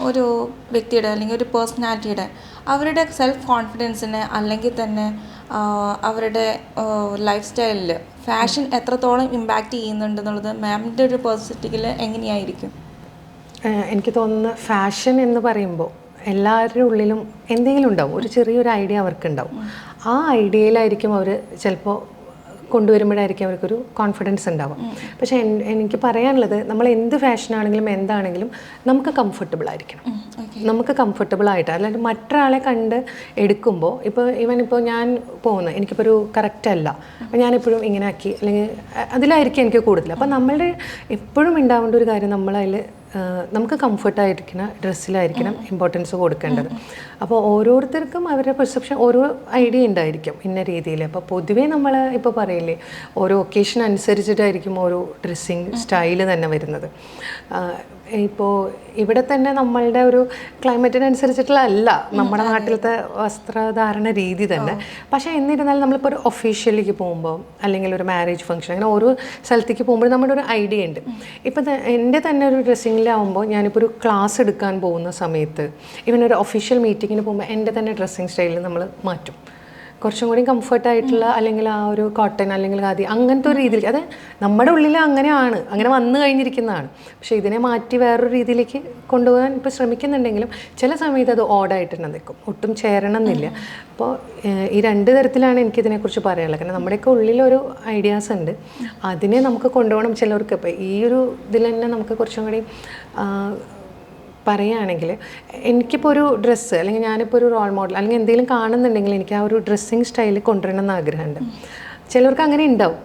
ഒരു വ്യക്തിയുടെ അല്ലെങ്കിൽ ഒരു പേഴ്സണാലിറ്റിയുടെ അവരുടെ സെൽഫ് കോൺഫിഡൻസിനെ അല്ലെങ്കിൽ തന്നെ അവരുടെ ലൈഫ് സ്റ്റൈലിൽ ഫാഷൻ എത്രത്തോളം ഇമ്പാക്റ്റ് ചെയ്യുന്നുണ്ടെന്നുള്ളത് മാമിൻ്റെ ഒരു പെർസ്പെക്റ്റീവിൽ എങ്ങനെയായിരിക്കും? എനിക്ക് തോന്നുന്നു ഫാഷൻ എന്ന് പറയുമ്പോൾ എല്ലാവരുടെ ഉള്ളിലും എന്തെങ്കിലും ഉണ്ടാവും, ഒരു ചെറിയൊരു ഐഡിയ അവർക്കുണ്ടാവും. ആ ഐഡിയയിലായിരിക്കും അവർ ചിലപ്പോൾ കൊണ്ടുവരുമ്പോഴായിരിക്കും അവർക്കൊരു കോൺഫിഡൻസ് ഉണ്ടാവും. പക്ഷേ എനിക്ക് പറയാനുള്ളത്, നമ്മൾ എന്ത് ഫാഷനാണെങ്കിലും എന്താണെങ്കിലും നമുക്ക് കംഫർട്ടബിൾ ആയിരിക്കണം. നമുക്ക് കംഫർട്ടബിൾ ആയിട്ട്, അല്ലാണ്ട് മറ്റൊരാളെ കണ്ട് എടുക്കുമ്പോൾ ഇപ്പോൾ ഞാൻ പോകുന്നത് എനിക്കിപ്പോൾ ഒരു കറക്റ്റ് അല്ല, അപ്പോൾ ഞാനെപ്പോഴും ഇങ്ങനെ ആക്കി അല്ലെങ്കിൽ അതിലായിരിക്കും എനിക്ക് കൂടുതൽ. അപ്പോൾ നമ്മളുടെ എപ്പോഴും ഉണ്ടാവേണ്ട ഒരു കാര്യം, നമ്മളതിൽ നമുക്ക് കംഫർട്ടായിരിക്കുന്ന ഡ്രസ്സിലായിരിക്കണം ഇമ്പോർട്ടൻസ് കൊടുക്കേണ്ടത്. അപ്പോൾ ഓരോരുത്തർക്കും അവരുടെ പെർസെപ്ഷൻ ഓരോ ഐഡിയ ഉണ്ടായിരിക്കും ഇന്ന രീതിയിൽ. അപ്പോൾ പൊതുവേ നമ്മൾ ഇപ്പോൾ പറയില്ലേ, ഓരോ ഒക്കേഷൻ അനുസരിച്ചിട്ടായിരിക്കും ഓരോ ഡ്രസ്സിങ് സ്റ്റൈല് തന്നെ വരുന്നത്. ഇപ്പോൾ ഇവിടെ തന്നെ നമ്മളുടെ ഒരു ക്ലൈമറ്റിനനുസരിച്ചിട്ടുള്ള അല്ല നമ്മുടെ നാട്ടിലത്തെ വസ്ത്രധാരണ രീതി തന്നെ. പക്ഷേ എന്നിരുന്നാലും നമ്മളിപ്പോൾ ഒരു ഒഫീഷ്യലിലേക്ക് പോകുമ്പോൾ അല്ലെങ്കിൽ ഒരു മാരേജ് ഫംഗ്ഷൻ, അങ്ങനെ ഓരോ സ്ഥലത്തേക്ക് പോകുമ്പോൾ നമ്മുടെ ഒരു ഐഡിയ ഉണ്ട്. ഇപ്പം എൻ്റെ തന്നെ ഒരു ഡ്രസ്സിങ്ങിലാവുമ്പോൾ ഞാനിപ്പോൾ ഒരു ക്ലാസ് എടുക്കാൻ പോകുന്ന സമയത്ത്, ഇവനൊരു ഒഫീഷ്യൽ മീറ്റിങ്ങിന് പോകുമ്പോൾ എൻ്റെ തന്നെ ഡ്രസ്സിങ് സ്റ്റൈലിൽ നമ്മൾ മാറ്റും. കുറച്ചും കൂടി കംഫർട്ടായിട്ടുള്ള, അല്ലെങ്കിൽ ആ ഒരു കോട്ടൺ അല്ലെങ്കിൽ ഖാദി അങ്ങനത്തെ ഒരു രീതിയിലേക്ക്, അത് നമ്മുടെ ഉള്ളിൽ അങ്ങനെയാണ്, അങ്ങനെ വന്നു കഴിഞ്ഞിരിക്കുന്നതാണ്. പക്ഷേ ഇതിനെ മാറ്റി വേറൊരു രീതിയിലേക്ക് കൊണ്ടുപോകാൻ ഇപ്പോൾ ശ്രമിക്കുന്നുണ്ടെങ്കിലും ചില സമയത്ത് അത് ഓഡായിട്ട് തന്നെ നിൽക്കും, ഒട്ടും ചേരണം എന്നില്ല. അപ്പോൾ ഈ രണ്ട് തരത്തിലാണ് എനിക്കിതിനെക്കുറിച്ച് പറയാനുള്ളത്. കാരണം നമ്മുടെയൊക്കെ ഉള്ളിലൊരു ഐഡിയാസ് ഉണ്ട്, അതിനെ നമുക്ക് കൊണ്ടുപോകണം. ചിലർക്ക് ഇപ്പോൾ ഈ ഒരു ഇതിൽ തന്നെ നമുക്ക് കുറച്ചും കൂടി പറയുകയാണെങ്കിൽ, എനിക്കിപ്പോൾ ഒരു ഡ്രസ്സ് അല്ലെങ്കിൽ ഞാനിപ്പോൾ ഒരു റോൾ മോഡൽ അല്ലെങ്കിൽ എന്തെങ്കിലും കാണുന്നുണ്ടെങ്കിൽ എനിക്ക് ആ ഒരു ഡ്രസ്സിങ് സ്റ്റൈൽ കൊണ്ടുവരണം എന്ന് ആഗ്രഹമുണ്ട്. ചിലർക്ക് അങ്ങനെ ഉണ്ടാവും.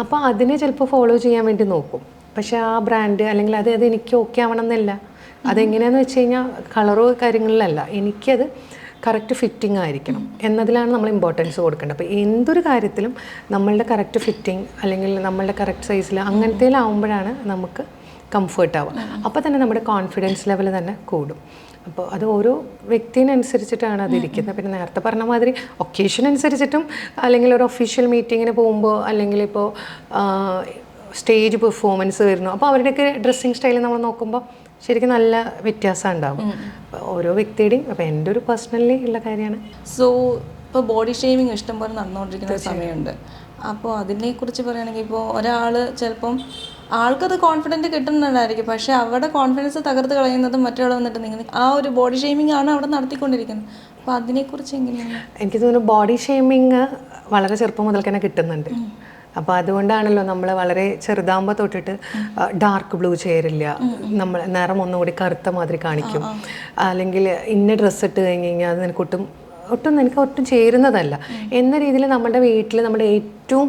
അപ്പോൾ അതിനെ ചിലപ്പോൾ ഫോളോ ചെയ്യാൻ വേണ്ടി നോക്കും. പക്ഷേ ആ ബ്രാൻഡ് അല്ലെങ്കിൽ അത് എനിക്ക് ഓക്കെ ആവണം എന്നില്ല. അതെങ്ങനെയാണെന്ന് വെച്ച് കഴിഞ്ഞാൽ കളറോ കാര്യങ്ങളിലല്ല, എനിക്കത് കറക്റ്റ് ഫിറ്റിംഗ് ആയിരിക്കണം എന്നതിലാണ് നമ്മൾ ഇമ്പോർട്ടൻസ് കൊടുക്കേണ്ടത്. അപ്പോൾ എന്തൊരു കാര്യത്തിലും നമ്മളുടെ കറക്റ്റ് ഫിറ്റിംഗ് അല്ലെങ്കിൽ നമ്മളുടെ കറക്റ്റ് സൈസിൽ അങ്ങനത്തേലാവുമ്പോഴാണ് നമുക്ക് കംഫർട്ട് ആവുക. അപ്പോൾ തന്നെ നമ്മുടെ കോൺഫിഡൻസ് ലെവൽ തന്നെ കൂടും. അപ്പോൾ അത് ഓരോ വ്യക്തിനനുസരിച്ചിട്ടാണ് അതിരിക്കുന്നത്. പിന്നെ നേരത്തെ പറഞ്ഞ മാതിരി ഒക്കേഷൻ അനുസരിച്ചിട്ടും, അല്ലെങ്കിൽ ഒരു ഒഫീഷ്യൽ മീറ്റിങ്ങിന് പോകുമ്പോൾ, അല്ലെങ്കിൽ ഇപ്പോൾ സ്റ്റേജ് പെർഫോമൻസ് വരുന്നു, അപ്പോൾ അവരുടെയൊക്കെ ഡ്രസ്സിങ് സ്റ്റൈൽ നമ്മൾ നോക്കുമ്പോൾ ശരിക്കും നല്ല വ്യത്യാസം ഉണ്ടാകും ഓരോ വ്യക്തിയുടെയും. അപ്പോൾ എൻ്റെ ഒരു പേഴ്സണലി ഉള്ള കാര്യമാണ്. സോ ഇപ്പോൾ ബോഡി ഷേമിങ് ഇഷ്ടംപോലെ നടന്നുകൊണ്ടിരിക്കുന്ന സമയമുണ്ട്. അപ്പോൾ അതിനെക്കുറിച്ച് പറയുകയാണെങ്കിൽ, ഇപ്പോൾ ഒരാൾ ചിലപ്പം ആൾക്കത് കോൺഫിഡൻറ്റ് കിട്ടുന്നുണ്ടായിരിക്കും, പക്ഷേ അവരുടെ കോൺഫിഡൻസ് തകർത്ത് കളയുന്നതും മറ്റൊരാൾ വന്നിട്ട് നിങ്ങൾ ആ ഒരു ബോഡി ഷേമിംഗ് ആണ് അവിടെ നടത്തിക്കൊണ്ടിരിക്കുന്നത്. അപ്പോൾ അതിനെക്കുറിച്ച് എങ്ങനെയാണ്? എനിക്ക് തോന്നുന്നു ബോഡി ഷേമിങ് വളരെ ചെറുപ്പം മുതൽ തന്നെ കിട്ടുന്നുണ്ട്. അപ്പോൾ അതുകൊണ്ടാണല്ലോ നമ്മൾ വളരെ ചെറുതാകുമ്പോൾ തൊട്ടിട്ട് ഡാർക്ക് ബ്ലൂ ചേരില്ല, നമ്മൾ നിറം ഒന്നുകൂടി കറുത്ത മാതിരി കാണിക്കും, അല്ലെങ്കിൽ ഇന്ന ഡ്രസ്സ് ഇട്ട് കഴിഞ്ഞ് കഴിഞ്ഞാൽ അത് എനിക്ക് ഒട്ടും ചേരുന്നതല്ല എന്ന രീതിയിൽ നമ്മുടെ വീട്ടിൽ നമ്മുടെ ഏറ്റവും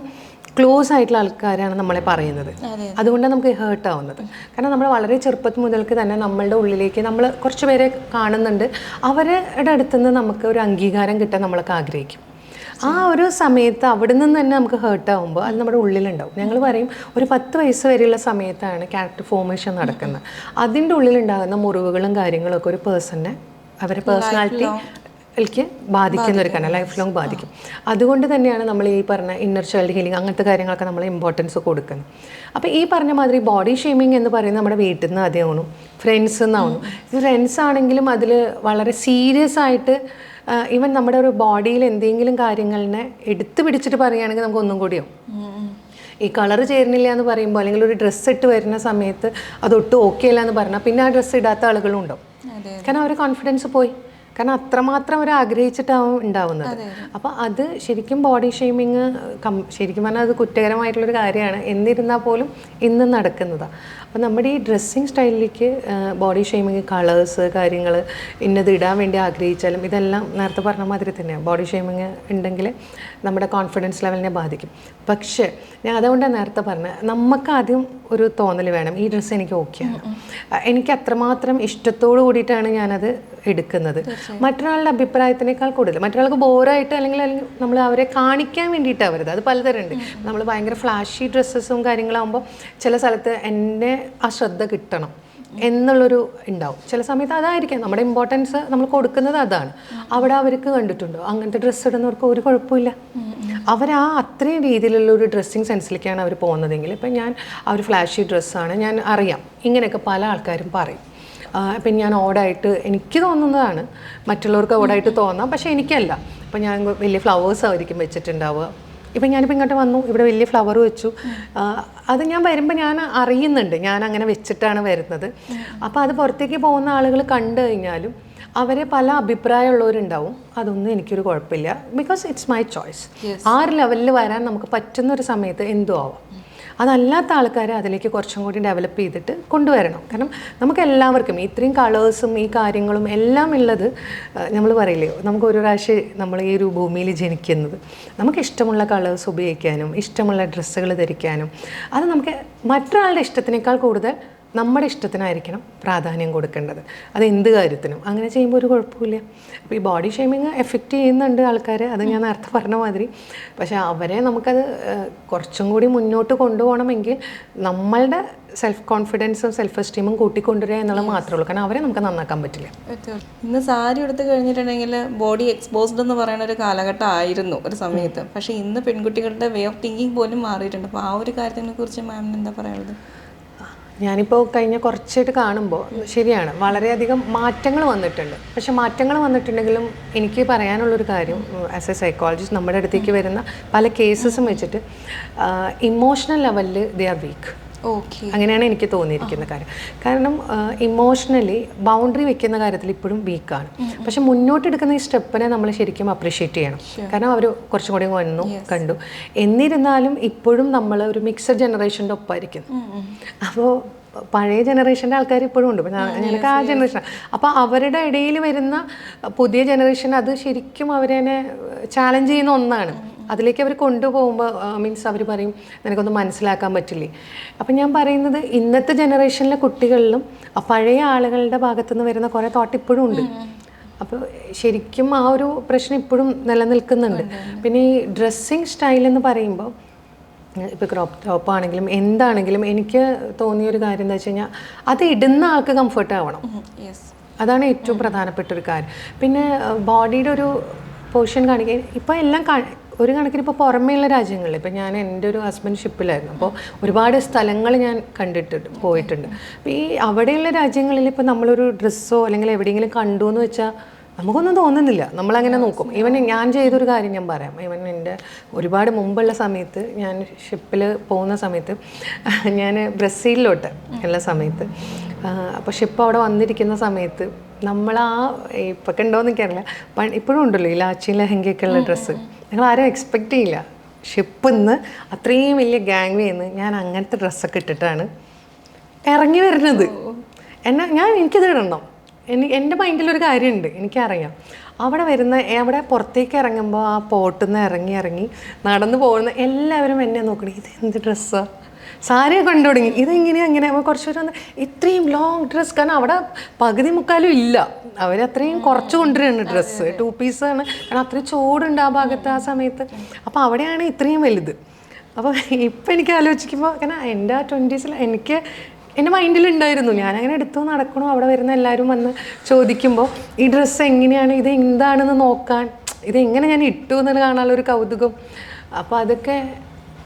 ക്ലോസ് ആയിട്ടുള്ള ആൾക്കാരാണ് നമ്മളെ പറയുന്നത്. അതുകൊണ്ടാണ് നമുക്ക് ഹേർട്ട് ആവുന്നത്. കാരണം നമ്മൾ വളരെ ചെറുപ്പത്തിൽ മുതൽക്ക് തന്നെ നമ്മളുടെ ഉള്ളിലേക്ക് നമ്മൾ കുറച്ച് പേരെ കാണുന്നുണ്ട്, അവരുടെ അടുത്തുനിന്ന് നമുക്ക് ഒരു അംഗീകാരം കിട്ടാൻ നമ്മളൊക്കെ ആഗ്രഹിക്കും. ആ ഒരു സമയത്ത് അവിടെ നിന്ന് തന്നെ നമുക്ക് ഹേർട്ട് ആകുമ്പോൾ അത് നമ്മുടെ ഉള്ളിലുണ്ടാവും. ഞങ്ങൾ പറയും, ഒരു 10 വയസ്സ് വരെയുള്ള സമയത്താണ് ക്യാരക്ടർ ഫോർമേഷൻ നടക്കുന്നത്. അതിൻ്റെ ഉള്ളിലുണ്ടാകുന്ന മുറിവുകളും കാര്യങ്ങളും ഒക്കെ ഒരു പേഴ്സണിനെ അവരുടെ പേഴ്സണാലിറ്റി ക്ക് ബാധിക്കുന്ന ഒരു കാരണം, ലൈഫ് ലോങ് ബാധിക്കും. അതുകൊണ്ട് തന്നെയാണ് നമ്മൾ ഈ പറഞ്ഞ ഇന്നർ ചൈൽഡ് ഹീലിംഗ് അങ്ങനത്തെ കാര്യങ്ങളൊക്കെ നമ്മൾ ഇമ്പോർട്ടൻസ് കൊടുക്കുന്നത്. അപ്പോൾ ഈ പറഞ്ഞ മാതിരി ബോഡി ഷേമിങ് എന്ന് പറയുന്നത് നമ്മുടെ വീട്ടിൽ നിന്ന് ആദ്യം ആവണം, ഫ്രണ്ട്സ് നിന്നാവണം. ഫ്രണ്ട്സ് ആണെങ്കിലും അതിൽ വളരെ സീരിയസ് ആയിട്ട് ഈവൻ നമ്മുടെ ഒരു ബോഡിയിൽ എന്തെങ്കിലും കാര്യങ്ങളിനെ എടുത്തു പിടിച്ചിട്ട് പറയുകയാണെങ്കിൽ നമുക്ക് ഒന്നും കൂടിയാവും. ഈ കളർ ചേരുന്നില്ല എന്ന് പറയുമ്പോൾ, അല്ലെങ്കിൽ ഒരു ഡ്രസ്സ് ഇട്ട് വരുന്ന സമയത്ത് അതൊട്ടും ഓക്കെ അല്ല എന്ന് പറഞ്ഞാൽ പിന്നെ ആ ഡ്രസ്സ് ഇടാത്ത ആളുകളും ഉണ്ടാവും. കാരണം അവർ കോൺഫിഡൻസ് പോയി, കാരണം അത്രമാത്രം അവർ ആഗ്രഹിച്ചിട്ടാവും ഉണ്ടാവുന്നത്. അപ്പോൾ അത് ശരിക്കും ബോഡി ഷെയ്മിങ് ശരിക്കും പറഞ്ഞാൽ അത് കുറ്റകരമായിട്ടുള്ളൊരു കാര്യമാണ്. എന്നിരുന്നാൽ പോലും ഇന്ന് നടക്കുന്നതാണ്. അപ്പോൾ നമ്മുടെ ഈ ഡ്രസ്സിങ് സ്റ്റൈലിലേക്ക് ബോഡി ഷെയ്മിങ്, കളേഴ്സ്, കാര്യങ്ങൾ ഇന്നത് ഇടാൻ വേണ്ടി ആഗ്രഹിച്ചാലും ഇതെല്ലാം നേരത്തെ പറഞ്ഞ മാതിരി തന്നെയാണ്. ബോഡി ഷെയ്മിങ് ഉണ്ടെങ്കിൽ നമ്മുടെ കോൺഫിഡൻസ് ലെവലിനെ ബാധിക്കും. പക്ഷേ ഞാൻ അതുകൊണ്ടാണ് നേരത്തെ പറഞ്ഞത്, നമുക്ക് ആദ്യം ഒരു തോന്നൽ വേണം, ഈ ഡ്രസ്സ് എനിക്ക് ഓക്കെയാണ്, എനിക്ക് അത്രമാത്രം ഇഷ്ടത്തോടു കൂടിയിട്ടാണ് ഞാനത് എടുക്കുന്നത്. മറ്റൊരാളുടെ അഭിപ്രായത്തിനേക്കാൾ കൂടുതൽ മറ്റൊരാൾക്ക് ബോറായിട്ട് അല്ലെങ്കിൽ നമ്മൾ അവരെ കാണിക്കാൻ വേണ്ടിയിട്ടാണ് വരുന്നത്. അത് പലതരമുണ്ട്. നമ്മൾ ഭയങ്കര ഫ്ലാഷി ഡ്രസ്സസും കാര്യങ്ങളാകുമ്പോൾ ചില സ്ഥലത്ത് എന്നെ ആ ശ്രദ്ധ കിട്ടണം എന്നുള്ളൊരു ഉണ്ടാവും. ചില സമയത്ത് അതായിരിക്കാം നമ്മുടെ ഇമ്പോർട്ടൻസ് നമ്മൾ കൊടുക്കുന്നത്, അതാണ്. അവിടെ അവർക്ക് കണ്ടിട്ടുണ്ടോ അങ്ങനത്തെ ഡ്രസ്സ് ഇടുന്നവർക്ക് ഒരു കുഴപ്പമില്ല. അവർ ആ അത്രയും രീതിയിലുള്ള ഒരു ഡ്രസ്സിങ് സെൻസിലേക്കാണ് അവർ പോകുന്നതെങ്കിൽ, ഇപ്പം ഞാൻ ആ ഒരു ഫ്ലാഷി ഡ്രസ്സാണ്, ഞാൻ അറിയാം, ഇങ്ങനെയൊക്കെ പല ആൾക്കാരും പറയും. പിന്നെ ഞാൻ ഓടായിട്ട് എനിക്ക് തോന്നുന്നതാണ്, മറ്റുള്ളവർക്ക് ഓടായിട്ട് തോന്നാം, പക്ഷേ എനിക്കല്ല. അപ്പോൾ ഞാൻ വലിയ ഫ്ലവേഴ്സ് ആയിരിക്കും വെച്ചിട്ടുണ്ടാവുക. ഇപ്പം ഞാനിപ്പോൾ ഇങ്ങോട്ട് വന്നു, ഇവിടെ വലിയ ഫ്ലവർ വെച്ചു. അത് ഞാൻ വരുമ്പോൾ ഞാൻ അറിയുന്നുണ്ട് ഞാൻ അങ്ങനെ വെച്ചിട്ടാണ് വരുന്നത്. അപ്പോൾ അത് പുറത്തേക്ക് പോകുന്ന ആളുകൾ കണ്ടു കഴിഞ്ഞാലും അവരെ പല അഭിപ്രായമുള്ളവരുണ്ടാവും. അതൊന്നും എനിക്കൊരു കുഴപ്പമില്ല, ബിക്കോസ് ഇറ്റ്സ് മൈ ചോയ്സ്. ആ ഒരു ലെവലിൽ വരാൻ നമുക്ക് പറ്റുന്നൊരു സമയത്ത് എന്തും ആവാം. അതല്ലാത്ത ആൾക്കാരെ അതിലേക്ക് കുറച്ചും കൂടി ഡെവലപ്പ് ചെയ്തിട്ട് കൊണ്ടുവരണം. കാരണം നമുക്ക് എല്ലാവർക്കും ഇത്രയും കളേഴ്സും ഈ കാര്യങ്ങളും എല്ലാം ഉള്ളത്, നമ്മൾ പറയില്ലേ, നമുക്ക് ഒരു പ്രാവശ്യം നമ്മൾ ഈ ഒരു ഭൂമിയിൽ ജനിക്കുന്നത്, നമുക്ക് ഇഷ്ടമുള്ള കളേഴ്സ് ഉപയോഗിക്കാനും ഇഷ്ടമുള്ള ഡ്രസ്സുകൾ ധരിക്കാനും, അത് നമുക്ക് മറ്റൊരാളുടെ ഇഷ്ടത്തിനേക്കാൾ കൂടുതൽ നമ്മുടെ ഇഷ്ടത്തിനായിരിക്കണം പ്രാധാന്യം കൊടുക്കേണ്ടത്. അത് എന്ത് കാര്യത്തിനും. അങ്ങനെ ചെയ്യുമ്പോൾ ഒരു കുഴപ്പമില്ല. അപ്പോൾ ഈ ബോഡി ഷേമിങ് എഫക്റ്റ് ചെയ്യുന്നുണ്ട് ആൾക്കാരെ, അത് ഞാൻ നേരത്തെ പറഞ്ഞ മാതിരി. പക്ഷേ അവരെ നമുക്കത് കുറച്ചും കൂടി മുന്നോട്ട് കൊണ്ടുപോകണമെങ്കിൽ നമ്മളുടെ സെൽഫ് കോൺഫിഡൻസും സെൽഫ് എസ്റ്റീമും കൂട്ടിക്കൊണ്ടുവരിക എന്നുള്ളത് മാത്രമേ ഉള്ളൂ. കാരണം അവരെ നമുക്ക് നന്നാക്കാൻ പറ്റില്ല. ഇന്ന് സാരി എടുത്ത് കഴിഞ്ഞിട്ടുണ്ടെങ്കിൽ ബോഡി എക്സ്പോസ്ഡ് എന്ന് പറയുന്ന ഒരു കാലഘട്ടം ആയിരുന്നു ഒരു സമയത്ത്. പക്ഷേ ഇന്ന് പെൺകുട്ടികളുടെ വേ ഓഫ് തിങ്കിങ് പോലും മാറിയിട്ടുണ്ട്. അപ്പോൾ ആ ഒരു കാര്യത്തിനെ കുറിച്ച് മാമിന് എന്താ പറയുന്നത്? ഞാനിപ്പോൾ കഴിഞ്ഞ കുറച്ചായിട്ട് കാണുമ്പോൾ ശരിയാണ്, വളരെയധികം മാറ്റങ്ങൾ വന്നിട്ടുണ്ട്. പക്ഷെ മാറ്റങ്ങൾ വന്നിട്ടുണ്ടെങ്കിലും എനിക്ക് പറയാനുള്ളൊരു കാര്യം, ആസ് എ സൈക്കോളജിസ്റ്റ് നമ്മുടെ അടുത്തേക്ക് വരുന്ന പല കേസസും വെച്ചിട്ട് ഇമോഷണൽ ലെവലിൽ ദേ ആർ വീക്ക്. അങ്ങനെയാണ് എനിക്ക് തോന്നിയിരിക്കുന്ന കാര്യം. കാരണം ഇമോഷണലി ബൗണ്ടറി വെക്കുന്ന കാര്യത്തിൽ ഇപ്പോഴും വീക്കാണ്. പക്ഷെ മുന്നോട്ടെടുക്കുന്ന ഈ സ്റ്റെപ്പിനെ നമ്മൾ ശരിക്കും അപ്രീഷിയേറ്റ് ചെയ്യണം. കാരണം അവർ കുറച്ചും കൂടി വന്നു കണ്ടു. എന്നിരുന്നാലും ഇപ്പോഴും നമ്മൾ ഒരു മിക്സഡ് ജനറേഷൻ്റെ ഒപ്പമായിരിക്കും. അപ്പോൾ പഴയ ജനറേഷൻ്റെ ആൾക്കാർ ഇപ്പോഴും ഉണ്ട്. ഞങ്ങൾക്ക് ആ ജനറേഷൻ. അപ്പോൾ അവരുടെ ഇടയിൽ വരുന്ന പുതിയ ജനറേഷൻ അത് ശരിക്കും അവരെ ചാലഞ്ച് ചെയ്യുന്ന ഒന്നാണ്. അതിലേക്ക് അവർ കൊണ്ടുപോകുമ്പോൾ മീൻസ് അവർ പറയും നിനക്കൊന്നും മനസ്സിലാക്കാൻ പറ്റില്ലേ. അപ്പം ഞാൻ പറയുന്നത് ഇന്നത്തെ ജനറേഷനിലെ കുട്ടികളിലും പഴയ ആളുകളുടെ ഭാഗത്തുനിന്ന് വരുന്ന കുറേ തോട്ട് ഇപ്പോഴും ഉണ്ട്. അപ്പോൾ ശരിക്കും ആ ഒരു പ്രശ്നം ഇപ്പോഴും നിലനിൽക്കുന്നുണ്ട്. പിന്നെ ഈ ഡ്രസ്സിങ് സ്റ്റൈൽ എന്ന് പറയുമ്പോൾ ഇപ്പോൾ ക്രോപ്പ് ടോപ്പ് ആണെങ്കിലും എന്താണെങ്കിലും എനിക്ക് തോന്നിയൊരു കാര്യം എന്താ വെച്ച് കഴിഞ്ഞാൽ അത് ഇടുന്ന ആൾക്ക് കംഫർട്ട് ആവണം. അതാണ് ഏറ്റവും പ്രധാനപ്പെട്ട ഒരു കാര്യം. പിന്നെ ബോഡിയുടെ ഒരു പോർഷൻ കാണിക്കാൻ ഇപ്പോൾ എല്ലാം ഒരു കണക്കിന് ഇപ്പോൾ പുറമേയുള്ള രാജ്യങ്ങളിൽ, ഇപ്പോൾ ഞാൻ എൻ്റെ ഒരു ഹസ്ബൻഡ് ഷിപ്പിലായിരുന്നു, അപ്പോൾ ഒരുപാട് സ്ഥലങ്ങൾ ഞാൻ പോയിട്ടുണ്ട്. അപ്പോൾ ഈ അവിടെയുള്ള രാജ്യങ്ങളിൽ ഇപ്പോൾ നമ്മളൊരു ഡ്രസ്സോ അല്ലെങ്കിൽ എവിടെയെങ്കിലും കണ്ടു എന്ന് വെച്ചാൽ നമുക്കൊന്നും തോന്നുന്നില്ല, നമ്മളങ്ങനെ നോക്കും. ഈവൻ ഞാൻ ചെയ്തൊരു കാര്യം ഞാൻ പറയാം. ഈവൻ എൻ്റെ ഒരുപാട് മുമ്പുള്ള സമയത്ത് ഞാൻ ഷിപ്പിൽ പോകുന്ന സമയത്ത് ഞാൻ ബ്രസീലിലോട്ട് ഉള്ള സമയത്ത്, അപ്പോൾ ഷിപ്പ് അവിടെ വന്നിരിക്കുന്ന സമയത്ത് നമ്മൾ ഇപ്പൊക്കെ ഉണ്ടോയെന്ന് എനിക്കറിയില്ല, ഇപ്പോഴും ഉണ്ടല്ലോ ഈ ലാച്ചി ലഹങ്കയൊക്കെ ഉള്ള ഡ്രസ്സ്, ഞങ്ങൾ ആരും എക്സ്പെക്റ്റ് ചെയ്യില്ല. ഷിപ്പിൽ നിന്ന് അത്രയും വലിയ ഗാങ് വേന്ന് ഞാൻ അങ്ങനത്തെ ഡ്രസ്സൊക്കെ ഇട്ടിട്ടാണ് ഇറങ്ങി വരുന്നത്. എനിക്കിത് ഇടണം. എൻ്റെ മൈൻഡിലൊരു കാര്യമുണ്ട്, എനിക്കറിയാം. അവിടെ പുറത്തേക്ക് ഇറങ്ങുമ്പോൾ ആ പോട്ടിൽ നിന്ന് ഇറങ്ങി നടന്നു പോകുന്ന എല്ലാവരും എന്നെ നോക്കണേ, ഇത് എന്ത് ഡ്രസ്സാണ്, സാരിയൊക്കെ കണ്ടു തുടങ്ങി, ഇതെങ്ങനെയാണ് അങ്ങനെ. അപ്പോൾ കുറച്ചുപേർ വന്ന് ഇത്രയും ലോങ് ഡ്രസ്സ്, കാരണം അവിടെ പകുതി മുക്കാലും ഇല്ല, അവരത്രയും കുറച്ച് കൊണ്ടുവരുന്നുണ്ട് ഡ്രസ്സ്, 2 പീസാണ്. കാരണം അത്രയും ചൂടുണ്ട് ആ ഭാഗത്ത് ആ സമയത്ത്. അപ്പോൾ അവിടെയാണ് ഇത്രയും വലുത്. അപ്പോൾ ഇപ്പം എനിക്ക് ആലോചിക്കുമ്പോൾ, കാരണം എൻ്റെ 20s എൻ്റെ മൈൻഡിലുണ്ടായിരുന്നു, ഞാനങ്ങനെ എടുത്തു നടക്കണോ, അവിടെ വരുന്ന എല്ലാവരും വന്ന് ചോദിക്കുമ്പോൾ ഈ ഡ്രസ്സ് എങ്ങനെയാണ്, ഇത് എന്താണെന്ന് നോക്കാൻ, ഇതെങ്ങനെ ഞാൻ ഇട്ടു എന്ന് കാണാനുള്ളൊരു കൗതുകം. അപ്പോൾ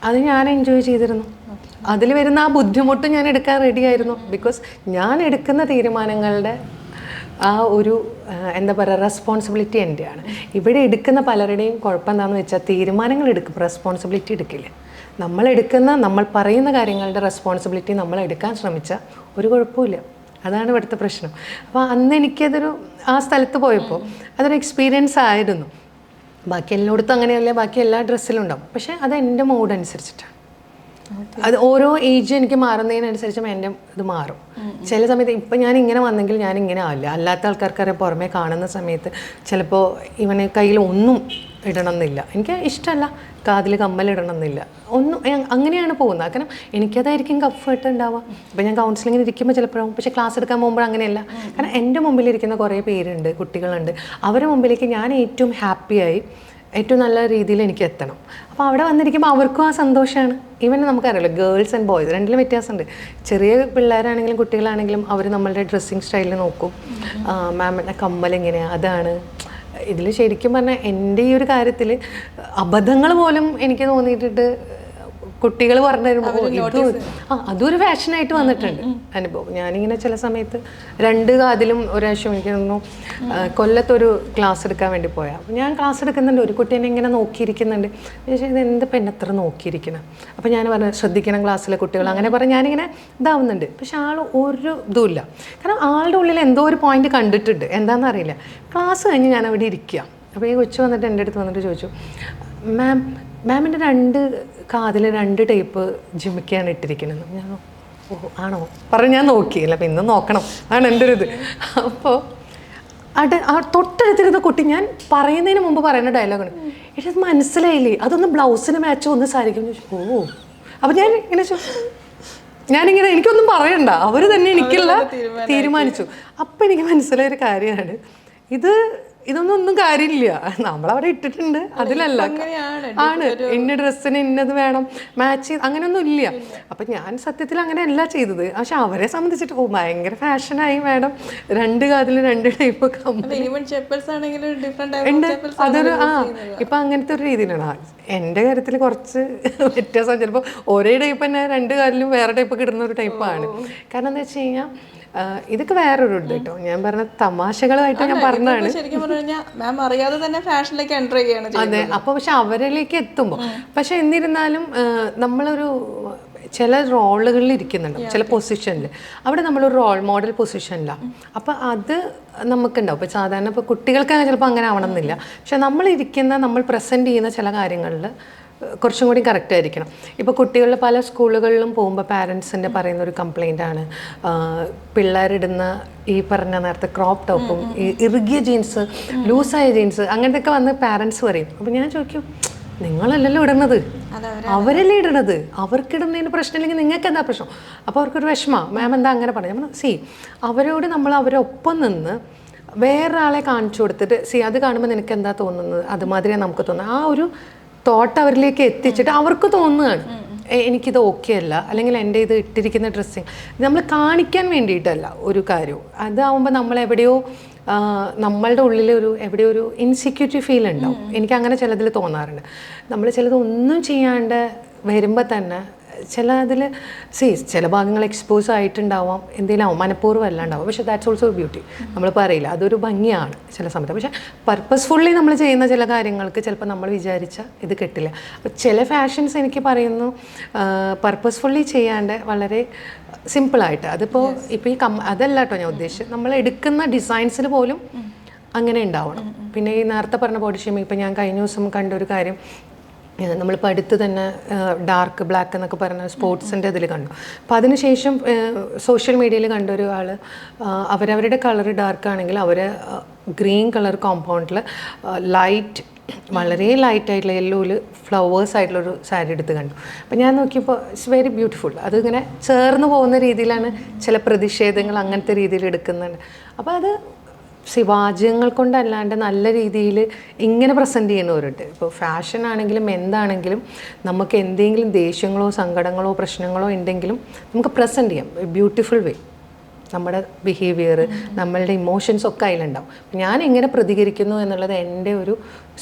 അത് ഞാൻ എൻജോയ് ചെയ്തിരുന്നു. അതിൽ വരുന്ന ആ ബുദ്ധിമുട്ട് ഞാൻ എടുക്കാൻ റെഡിയായിരുന്നു. ബിക്കോസ് ഞാൻ എടുക്കുന്ന തീരുമാനങ്ങളുടെ ആ ഒരു എന്താ പറയുക റെസ്പോൺസിബിലിറ്റി എൻ്റെയാണ്. ഇവിടെ എടുക്കുന്ന പലരുടെയും കുഴപ്പം എന്താണെന്ന് വെച്ചാൽ തീരുമാനങ്ങൾ എടുക്കും, റെസ്പോൺസിബിലിറ്റി എടുക്കില്ല. നമ്മൾ പറയുന്ന കാര്യങ്ങളുടെ റെസ്പോൺസിബിലിറ്റി നമ്മൾ എടുക്കാൻ ശ്രമിച്ചാൽ ഒരു കുഴപ്പമില്ല. അതാണ് ഇവിടുത്തെ പ്രശ്നം. അപ്പോൾ അന്ന് എനിക്കതൊരു ആ സ്ഥലത്ത് പോയപ്പോൾ അതൊരു എക്സ്പീരിയൻസ് ആയിരുന്നു. ബാക്കി എല്ലായിടത്തും അങ്ങനെയല്ല, ബാക്കി എല്ലാ ഡ്രസ്സിലും ഉണ്ടാവും. പക്ഷേ അത് എൻ്റെ മൂഡ് അനുസരിച്ചിട്ടാണ്. അത് ഓരോ ഏജ് എനിക്ക് മാറുന്നതിനനുസരിച്ചും എൻ്റെ ഇത് മാറും. ചില സമയത്ത് ഇപ്പം ഞാൻ ഇങ്ങനെ വന്നെങ്കിൽ ഞാൻ ഇങ്ങനെ ആവില്ല. അല്ലാത്ത ആൾക്കാർക്കറിയാം, പുറമേ കാണുന്ന സമയത്ത് ചിലപ്പോൾ ഇവന് കയ്യിൽ ഒന്നും ഇടണം എന്നില്ല, എനിക്ക് ഇഷ്ടമല്ല, കാതിൽ കമ്മലിടണം എന്നില്ല, ഒന്നും അങ്ങനെയാണ് പോകുന്നത്. കാരണം എനിക്കതായിരിക്കും കംഫർട്ട് ഉണ്ടാവുക. ഇപ്പം ഞാൻ കൗൺസിലിങ്ങിന് ഇരിക്കുമ്പോൾ ചിലപ്പോഴും, പക്ഷേ ക്ലാസ് എടുക്കാൻ പോകുമ്പോൾ അങ്ങനെയല്ല. കാരണം എൻ്റെ മുമ്പിലിരിക്കുന്ന കുറേ പേരുണ്ട്, കുട്ടികളുണ്ട്, അവരുടെ മുമ്പിലേക്ക് ഞാൻ ഏറ്റവും ഹാപ്പിയായി ഏറ്റവും നല്ല രീതിയിൽ എനിക്ക് എത്തണം. അപ്പോൾ അവിടെ വന്നിരിക്കുമ്പോൾ അവർക്കും ആ സന്തോഷമാണ്. ഈവൻ നമുക്കറിയാലോ, ഗേൾസ് ആൻഡ് ബോയ്സ് രണ്ടിലും വ്യത്യാസമുണ്ട്. ചെറിയ പിള്ളേരാണെങ്കിലും കുട്ടികളാണെങ്കിലും അവർ നമ്മളുടെ ഡ്രസ്സിങ് സ്റ്റൈലിൽ നോക്കും, മാമിൻ്റെ കമ്മൽ എങ്ങനെയാണ്, അതാണ്. ഇതിൽ ശരിക്കും പറഞ്ഞാൽ എൻ്റെ ഈ ഒരു കാര്യത്തിൽ അബദ്ധങ്ങൾ പോലും എനിക്ക് തോന്നിയിട്ടിട്ട് കുട്ടികൾ പറഞ്ഞു തരുമ്പോൾ അതൊരു ഫാഷനായിട്ട് വന്നിട്ടുണ്ട് അനുഭവം. ഞാനിങ്ങനെ ചില സമയത്ത് 2 കാതിലും ഒരാവശ്യം എനിക്ക് തോന്നുന്നു കൊല്ലത്തൊരു ക്ലാസ് എടുക്കാൻ വേണ്ടി പോയാൽ അപ്പോൾ ഞാൻ ക്ലാസ് എടുക്കുന്നുണ്ട്, ഒരു കുട്ടി എന്നെ ഇങ്ങനെ നോക്കിയിരിക്കുന്നുണ്ട്. ഇത് എന്ത് പെണ്ണെത്ര നോക്കിയിരിക്കണം. അപ്പോൾ ഞാൻ പറഞ്ഞു ശ്രദ്ധിക്കണം ക്ലാസ്സിലെ കുട്ടികൾ, അങ്ങനെ പറഞ്ഞ് ഞാനിങ്ങനെ ഇതാവുന്നുണ്ട്. പക്ഷെ ആൾ ഒരു ഇതുമില്ല, കാരണം ആളുടെ ഉള്ളിൽ എന്തോ ഒരു പോയിന്റ് കണ്ടിട്ടുണ്ട്, എന്താണെന്ന് അറിയില്ല. ക്ലാസ് കഴിഞ്ഞ് ഞാൻ അവിടെ ഇരിക്കുക. അപ്പോൾ ഈ കൊച്ചു വന്നിട്ട് എൻ്റെ അടുത്ത് വന്നിട്ട് ചോദിച്ചു, മാമിൻ്റെ 2 കാതിൽ 2 ടൈപ്പ് ജിമിക്കാണ് ഇട്ടിരിക്കുന്നത്. ഞാൻ ഓ ആണോ പറഞ്ഞ് ഞാൻ നോക്കിയില്ല, അപ്പം ഇന്ന് നോക്കണം അതാണ് എൻ്റെ ഒരു ഇത്. അപ്പോൾ തൊട്ടടുത്തിരുന്ന കുട്ടി ഞാൻ പറയുന്നതിന് മുമ്പ് പറയുന്ന ഡയലോഗാണ്, ഇത് മനസ്സിലായില്ലേ, അതൊന്ന് ബ്ലൗസിന് മാച്ചോ ഒന്ന് സാരിക്കും ചോദിച്ചു. ഓ അപ്പം ഞാനിങ്ങനെ എനിക്കൊന്നും പറയണ്ട, അവർ തന്നെ എനിക്കുള്ള തീരുമാനിച്ചു. അപ്പം എനിക്ക് മനസ്സിലായൊരു കാര്യമാണ്, ഇതൊന്നും കാര്യമില്ല, നമ്മളവിടെ ഇട്ടിട്ടുണ്ട്, അതിലല്ല ആണ് ഇന്ന ഡ്രസ്സിന് ഇന്നത് വേണം മാച്ച് ചെയ്ത് അങ്ങനെയൊന്നും ഇല്ല. അപ്പം ഞാൻ സത്യത്തിൽ അങ്ങനെയല്ല ചെയ്തത്. പക്ഷെ അവരെ സംബന്ധിച്ചിട്ട് ഭയങ്കര ഫാഷനായി മാഡം, 2 കാതിൽ 2 ടൈപ്പ് അതൊരു ഇപ്പം അങ്ങനത്തെ ഒരു രീതിയിലാണ്. എൻ്റെ കാര്യത്തിൽ കുറച്ച് വ്യത്യാസം, ചിലപ്പോൾ ഒരേ ടൈപ്പ് തന്നെ 2 കാലിലും വേറെ ടൈപ്പൊക്കെ ഇടുന്ന ഒരു ടൈപ്പാണ്. കാരണം എന്താ വെച്ച് കഴിഞ്ഞാൽ ഇതൊക്കെ വേറൊരു ഇത് കേട്ടോ, ഞാൻ പറഞ്ഞ തമാശകളായിട്ട് ഞാൻ പറഞ്ഞതാണ്. അതെ, അപ്പോൾ പക്ഷെ അവരിലേക്ക് എത്തുമ്പോൾ പക്ഷെ എന്നിരുന്നാലും നമ്മളൊരു ചില റോളുകളിൽ ഇരിക്കുന്നുണ്ട്, ചില പൊസിഷനിൽ അവിടെ നമ്മളൊരു റോൾ മോഡൽ പൊസിഷനിലാണ്. അപ്പം അത് നമുക്കുണ്ടാവും. ഇപ്പോൾ സാധാരണ ഇപ്പോൾ കുട്ടികൾക്ക് ചിലപ്പോൾ അങ്ങനെ ആവണമെന്നില്ല, പക്ഷെ നമ്മൾ പ്രസൻറ്റ് ചെയ്യുന്ന ചില കാര്യങ്ങളിൽ കുറച്ചും കൂടി കറക്റ്റ് ആയിരിക്കണം. ഇപ്പോൾ കുട്ടികളുടെ പല സ്കൂളുകളിലും പോകുമ്പോൾ പാരൻസിൻ്റെ പറയുന്നൊരു കംപ്ലൈൻ്റാണ്, പിള്ളേരിടുന്ന ഈ പറഞ്ഞ നേരത്തെ ക്രോപ്പ് ടോപ്പും ഈ ഇറുകിയ ജീൻസ്, ലൂസായ ജീൻസ് അങ്ങനത്തെയൊക്കെ വന്ന് പാരൻസ് പറയും. അപ്പോൾ ഞാൻ ചോദിക്കും, നിങ്ങളല്ലല്ലോ ഇടുന്നത്, അവരല്ലേ ഇടണത്, അവർക്കിടുന്നതിന് പ്രശ്നമില്ലെങ്കിൽ നിങ്ങൾക്ക് എന്താ പ്രശ്നം? അപ്പോൾ അവർക്കൊരു വിഷമമാണ്, മാം എന്താ അങ്ങനെ പറഞ്ഞു. അവരോട് നമ്മൾ അവരൊപ്പം നിന്ന് വേറൊരാളെ കാണിച്ചു കൊടുത്തിട്ട് അത് കാണുമ്പോൾ നിനക്ക് എന്താ തോന്നുന്നത്, അതുമാതിരിയാണ് നമുക്ക് തോന്നുന്നത്, ആ ഒരു തോട്ട് അവരിലേക്ക് എത്തിച്ചിട്ട് അവർക്ക് തോന്നുകയാണ് എനിക്കിത് ഓക്കെ അല്ല, അല്ലെങ്കിൽ എൻ്റെ ഇത് ഇട്ടിരിക്കുന്ന ഡ്രസ്സിങ് നമ്മൾ കാണിക്കാൻ വേണ്ടിയിട്ടല്ല ഒരു കാര്യവും. അതാവുമ്പോൾ നമ്മളെവിടെയോ നമ്മളുടെ ഉള്ളിൽ എവിടെയോ ഒരു ഇൻസെക്യൂരിറ്റി ഫീൽ ഉണ്ടാവും. എനിക്കങ്ങനെ ചിലതിൽ തോന്നാറുണ്ട്. നമ്മൾ ചിലത് ഒന്നും ചെയ്യാണ്ട് വരുമ്പോൾ തന്നെ ചിലതിൽ ചില ഭാഗങ്ങൾ എക്സ്പോസ് ആയിട്ടുണ്ടാവാം, എന്തെങ്കിലും മനഃപൂർവ്വം എല്ലാം ഉണ്ടാവും. പക്ഷേ ദാറ്റ്സ് ഓൾസോ ബ്യൂട്ടി, നമ്മൾ പറയില്ല, അതൊരു ഭംഗിയാണ് ചില സമയത്ത്. പക്ഷേ പർപ്പസ്ഫുള്ളി നമ്മൾ ചെയ്യുന്ന ചില കാര്യങ്ങൾക്ക് ചിലപ്പോൾ നമ്മൾ വിചാരിച്ച ഇത് കിട്ടില്ല. അപ്പോൾ ചില ഫാഷൻസ് എനിക്ക് പറയുന്നു പർപ്പസ്ഫുള്ളി ചെയ്യാണ്ട് വളരെ സിമ്പിളായിട്ട്, അതിപ്പോൾ ഇപ്പോൾ അതല്ല കേട്ടോ ഞാൻ ഉദ്ദേശിച്ചത്, നമ്മൾ എടുക്കുന്ന ഡിസൈൻസിന് പോലും അങ്ങനെ ഉണ്ടാവണം. പിന്നെ ഈ നേരത്തെ പറഞ്ഞ ബോഡി ഷേമിങ്, ഇപ്പോൾ ഞാൻ കഴിഞ്ഞ ദിവസം കണ്ടൊരു കാര്യം, നമ്മളിപ്പോൾ അടുത്ത് തന്നെ ഡാർക്ക് ബ്ലാക്ക് എന്നൊക്കെ പറഞ്ഞ സ്പോർട്സിൻ്റെ ഇതിൽ കണ്ടു. അപ്പോൾ അതിനുശേഷം സോഷ്യൽ മീഡിയയിൽ കണ്ട ഒരാൾ അവരവരുടെ കളർ ഡാർക്കാണെങ്കിൽ അവർ ഗ്രീൻ കളർ കോമ്പൗണ്ടിൽ വളരെ ലൈറ്റായിട്ടുള്ള യെല്ലോയിൽ ഫ്ലവേഴ്സ് ആയിട്ടുള്ളൊരു സാരി എടുത്ത് കണ്ടു. അപ്പോൾ ഞാൻ നോക്കിയപ്പോൾ ഇറ്റ്സ് വെരി ബ്യൂട്ടിഫുൾ. അതിങ്ങനെ ചേർന്ന് പോകുന്ന രീതിയിലാണ് ചില പ്രതിഷേധങ്ങൾ അങ്ങനത്തെ രീതിയിൽ എടുക്കുന്നുണ്ട്. അപ്പോൾ അത് വാചകങ്ങൾ കൊണ്ടല്ലാണ്ട് നല്ല രീതിയിൽ ഇങ്ങനെ പ്രസൻറ്റ് ചെയ്യുന്നവരുണ്ട്. ഇപ്പോൾ ഫാഷൻ ആണെങ്കിലും എന്താണെങ്കിലും നമുക്ക് എന്തെങ്കിലും ദേഷ്യങ്ങളോ സങ്കടങ്ങളോ പ്രശ്നങ്ങളോ ഉണ്ടെങ്കിലും നമുക്ക് പ്രസൻറ്റ് ചെയ്യാം ബ്യൂട്ടിഫുൾ വേ. നമ്മുടെ ബിഹേവിയർ, നമ്മളുടെ ഇമോഷൻസ് ഒക്കെ അതിലുണ്ടാവും. ഞാൻ എങ്ങനെ പ്രതികരിക്കുന്നു എന്നുള്ളത് എൻ്റെ ഒരു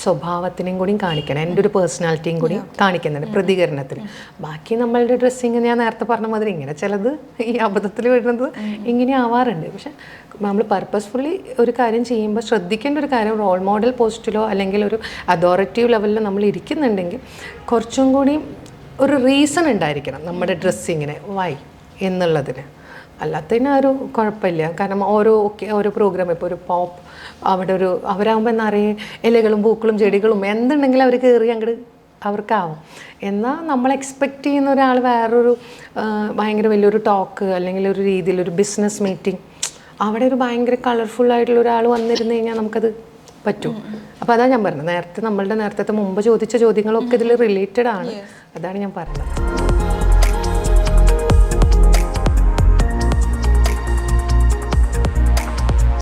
സ്വഭാവത്തിനെയും കൂടി കാണിക്കണം, എൻ്റെ ഒരു പേഴ്സണാലിറ്റിയും കൂടി കാണിക്കുന്നുണ്ട് പ്രതികരണത്തിൽ. ബാക്കി നമ്മളുടെ ഡ്രസ്സിങ് ഞാൻ നേരത്തെ പറഞ്ഞ മാതിരി ഇങ്ങനെ ചിലത് ഈ അബദ്ധത്തിൽ വരുന്നത് ഇങ്ങനെ ആവാറുണ്ട്. പക്ഷെ നമ്മൾ പർപ്പസ്ഫുള്ളി ഒരു കാര്യം ചെയ്യുമ്പോൾ ശ്രദ്ധിക്കേണ്ട ഒരു കാര്യം, റോൾ മോഡൽ പോസ്റ്റിലോ അല്ലെങ്കിൽ ഒരു അതോറിറ്റീവ് ലെവലിലോ നമ്മൾ ഇരിക്കുന്നുണ്ടെങ്കിൽ കുറച്ചും കൂടി ഒരു റീസൺ ഉണ്ടായിരിക്കണം നമ്മുടെ ഡ്രസ്സിങ്ങിന് വൈ എന്നുള്ളതിന്. അല്ലാത്തതിന് ഒരു കുഴപ്പമില്ല. കാരണം ഓരോ പ്രോഗ്രാം, ഇപ്പോൾ ഒരു പോപ്പ് അവിടെ അവരാകുമ്പോൾ എന്നറിയ ഇലകളും പൂക്കളും ചെടികളും എന്തുണ്ടെങ്കിലും അവർ കയറി അങ്ങോട്ട് അവർക്കാവും. എന്നാൽ നമ്മൾ എക്സ്പെക്റ്റ് ചെയ്യുന്ന ഒരാൾ വേറൊരു ഭയങ്കര വലിയൊരു ടോക്ക് അല്ലെങ്കിൽ ഒരു രീതിയിൽ ഒരു ബിസിനസ് മീറ്റിംഗ്, അവിടെ ഒരു ഭയങ്കര കളർഫുള്ളായിട്ടുള്ള ഒരാൾ വന്നിരുന്നു കഴിഞ്ഞാൽ നമുക്കത് പറ്റും. അപ്പോൾ അതാണ് ഞാൻ പറഞ്ഞത്, നേരത്തെ നേരത്തെ മുമ്പ് ചോദിച്ച ചോദ്യങ്ങളൊക്കെ ഇതിൽ റിലേറ്റഡ് ആണ്. അതാണ് ഞാൻ പറഞ്ഞത്.